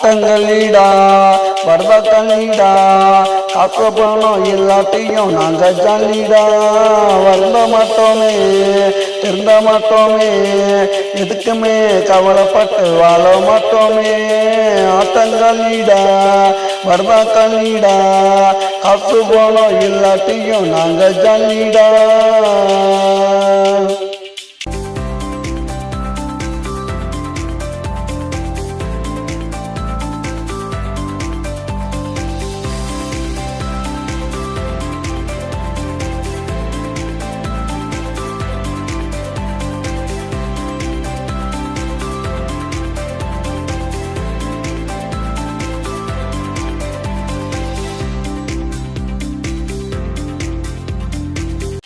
ஆட்டங்களீடா வரதங்களீடா காசு பணம் எல்லாத்தையும் நாங்க ஜாலிடா வருந்த மாட்டோமே திருந்த மாட்டோமே எதுக்குமே கவலைப்பட்டு வாழ மாட்டோமே ஆட்டங்களீடா வரதங்களீடா காசு பணம் எல்லாத்தையும் நாங்க ஜாலிடா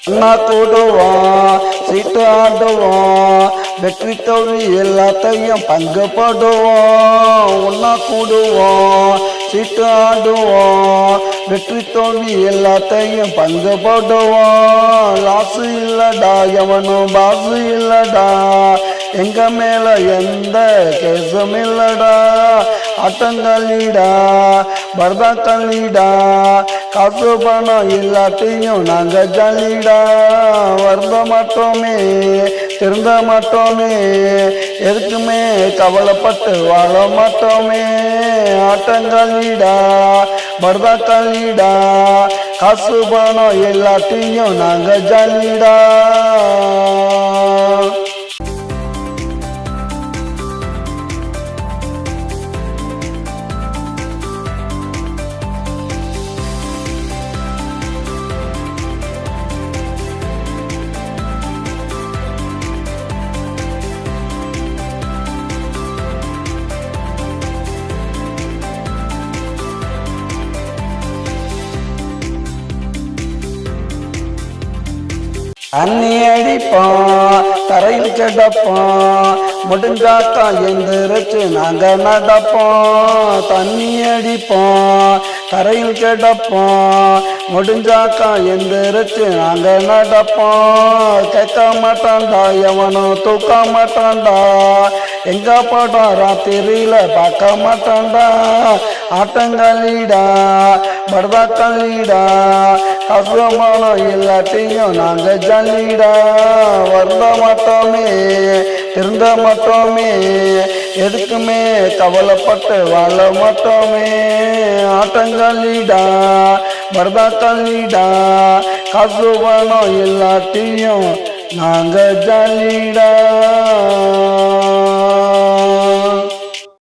அண்ணா கூடுவோம் சீட்டு ஆடுவோம் வெற்றி தோல்வி எல்லாத்தையும் பங்கு போடுவோம் ஒன்னா கூடுவோம் சீட்டு ஆடுவோம் வெற்றி தோல்வி எல்லாத்தையும் பங்கு போடுவோம் லாசு இல்லடா எவனும் பாசு இல்லடா எங்க மேல எந்த கேசும் இல்லடா ஆட்டங்களீடா பரதங்களீடா காசு பணம் எல்லாத்தையும் நாங்க ஜாலிடா வருந்த மாட்டோமே திருந்த மாட்டோமே எதுக்குமே கவலைப்பட்டு வாழ மாட்டோமே ஆட்டங்களீடா பரதங்களீடா காசு பணம் எல்லாத்தையும் நாங்க ஜாலிடா அண்ணி அடிப்போம் தரையில் கிடப்போம் முடிஞ்சாக்கா எந்திரிச்சு நாங்க நடப்போம் தண்ணி அடிப்போம் தரையில் கிடப்போம் முடிஞ்சாக்கா எந்திரிச்சு நாங்க நடப்போம் கேட்க மாட்டான்டா எவனும் தூக்க மாட்டான்டா எங்க படம் ராத்திரியில பார்க்க மாட்டான்டா ஆட்டங்களீடா பரதங்களீடா கசுமானம் எல்லாத்தையும் நாங்க ஜாலிடா வருந்த மாட்டோமே திருந்த மாட்டோமே எதுக்குமே கவலைப்பட்டு வாழ மாட்டோமே ஆட்டங்களீடா பரதங்களீடா கசுமானம் எல்லாத்தையும் நாங்க ஜாலிடா